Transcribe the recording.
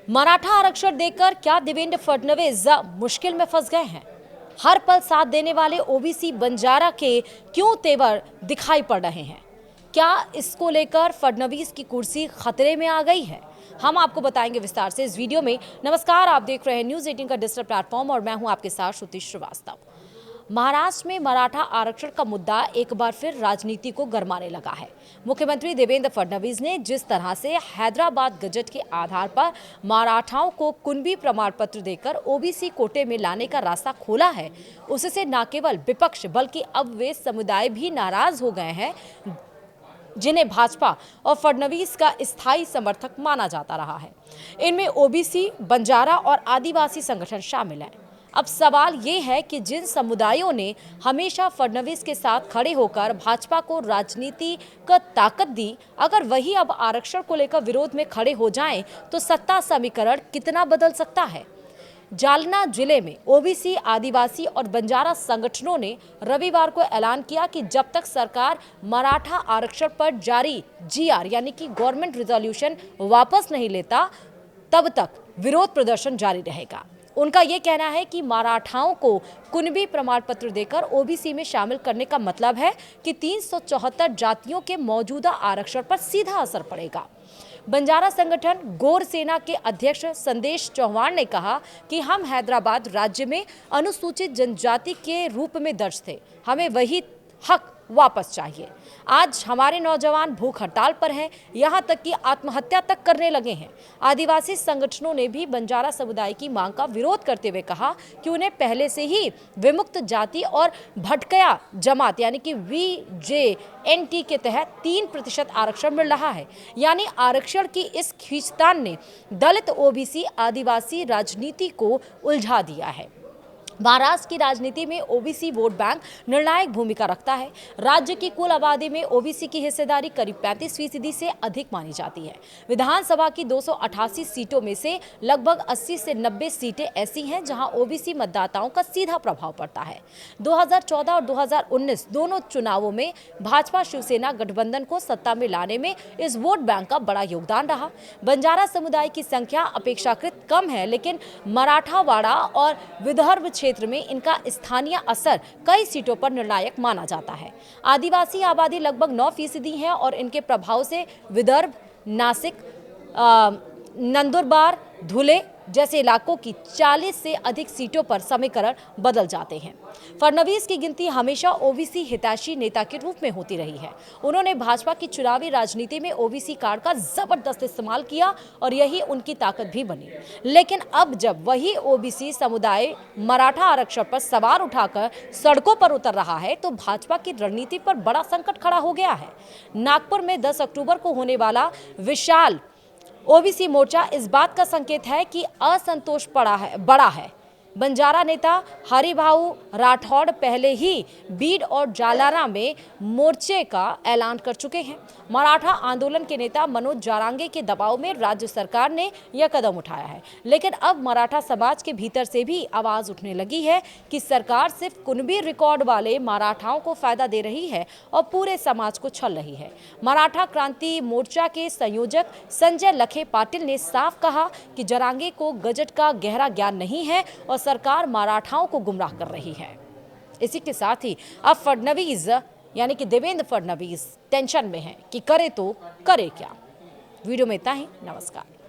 मराठा आरक्षण देकर क्या देवेंद्र फडणवीस मुश्किल में फंस गए हैं? हर पल साथ देने वाले ओबीसी बंजारा के क्यों तेवर दिखाई पड़ रहे हैं? क्या इसको लेकर फडणवीस की कुर्सी खतरे में आ गई है? हम आपको बताएंगे विस्तार से इस वीडियो में। नमस्कार, आप देख रहे हैं न्यूज़ 18 का डिजिटल प्लेटफॉर्म और मैं हूं आपके साथ श्रुति श्रीवास्तव। महाराष्ट्र में मराठा आरक्षण का मुद्दा एक बार फिर राजनीति को गरमाने लगा है। मुख्यमंत्री देवेंद्र फडणवीस ने जिस तरह से हैदराबाद गजट के आधार पर मराठाओं को कुणबी प्रमाण पत्र देकर ओबीसी कोटे में लाने का रास्ता खोला है, उससे न केवल विपक्ष बल्कि अब वे समुदाय भी नाराज हो गए हैं जिन्हें भाजपा और फडणवीस का स्थायी समर्थक माना जाता रहा है। इनमें ओबीसी, बंजारा और आदिवासी संगठन शामिल हैं। अब सवाल ये है कि जिन समुदायों ने हमेशा फडणवीस के साथ खड़े होकर भाजपा को राजनीति का ताकत दी, अगर वही अब आरक्षण को लेकर विरोध में खड़े हो जाएं, तो सत्ता समीकरण कितना बदल सकता है? जालना जिले में ओबीसी, आदिवासी और बंजारा संगठनों ने रविवार को ऐलान किया कि जब तक सरकार मराठा आरक्षण पर जारी जीआर यानी कि गवर्नमेंट रिजोल्यूशन वापस नहीं लेता, तब तक विरोध प्रदर्शन जारी रहेगा। उनका ये कहना है कि मराठाओं को कुणबी प्रमाण पत्र देकर ओबीसी में शामिल करने का मतलब है कि 374 जातियों के मौजूदा आरक्षण पर सीधा असर पड़ेगा। बंजारा संगठन गौर सेना के अध्यक्ष संदेश चौहान ने कहा कि हम हैदराबाद राज्य में अनुसूचित जनजाति के रूप में दर्ज थे, हमें वही हक वापस चाहिए। आज हमारे नौजवान भूख हड़ताल पर हैं, यहाँ तक कि आत्महत्या तक करने लगे हैं। आदिवासी संगठनों ने भी बंजारा समुदाय की मांग का विरोध करते हुए कहा कि उन्हें पहले से ही विमुक्त जाति और भटकया जमात यानी कि VJNT के तहत 3% आरक्षण मिल रहा है। यानी आरक्षण की इस खींचतान ने दलित, ओबीसी, आदिवासी राजनीति को उलझा दिया है। महाराष्ट्र की राजनीति में ओबीसी वोट बैंक निर्णायक भूमिका रखता है। राज्य की कुल आबादी में ओबीसी की हिस्सेदारी करीब 35% से अधिक मानी जाती है। विधानसभा की 288 सीटों में से लगभग 80 से 90 सीटें ऐसी हैं जहां ओबीसी मतदाताओं का सीधा प्रभाव पड़ता है। 2014 और 2019 दोनों चुनावों में भाजपा शिवसेना गठबंधन को सत्ता में लाने में इस वोट बैंक का बड़ा योगदान रहा। बंजारा समुदाय की संख्या अपेक्षाकृत कम है, लेकिन मराठावाड़ा और विदर्भ क्षेत्र में इनका स्थानीय असर कई सीटों पर निर्णायक माना जाता है। आदिवासी आबादी लगभग 9% है और इनके प्रभाव से विदर्भ, नासिक, नंदुरबार, धुले जैसे इलाकों की 40 से अधिक सीटों पर समीकरण बदल जाते हैं। फडणवीस की गिनती हमेशा ओबीसी हितैषी नेता के रूप में होती रही है। उन्होंने भाजपा की चुनावी राजनीति में ओबीसी कार्ड का जबरदस्त इस्तेमाल किया और यही उनकी ताकत भी बनी। लेकिन अब जब वही ओबीसी समुदाय मराठा आरक्षण पर सवाल उठाकर सड़कों पर उतर रहा है, तो भाजपा की रणनीति पर बड़ा संकट खड़ा हो गया है। नागपुर में 10 अक्टूबर को होने वाला विशाल ओबीसी मोर्चा इस बात का संकेत है कि असंतोष बड़ा है। बंजारा नेता हरिभाऊ राठौड़ पहले ही बीड और जालना में मोर्चे का ऐलान कर चुके हैं। मराठा आंदोलन के नेता मनोज जारांगे के दबाव में राज्य सरकार ने यह कदम उठाया है, लेकिन अब मराठा समाज के भीतर से भी आवाज उठने लगी है कि सरकार सिर्फ कुणबी रिकॉर्ड वाले मराठाओं को फायदा दे रही है और पूरे समाज को छल रही है। मराठा क्रांति मोर्चा के संयोजक संजय लखे पाटिल ने साफ कहा कि जारांगे को गजट का गहरा ज्ञान नहीं है और सरकार मराठाओं को गुमराह कर रही है। इसी के साथ ही अब फडणवीस यानी कि देवेंद्र फडणवीस टेंशन में है कि करे तो करे क्या। वीडियो में इतना ही। नमस्कार।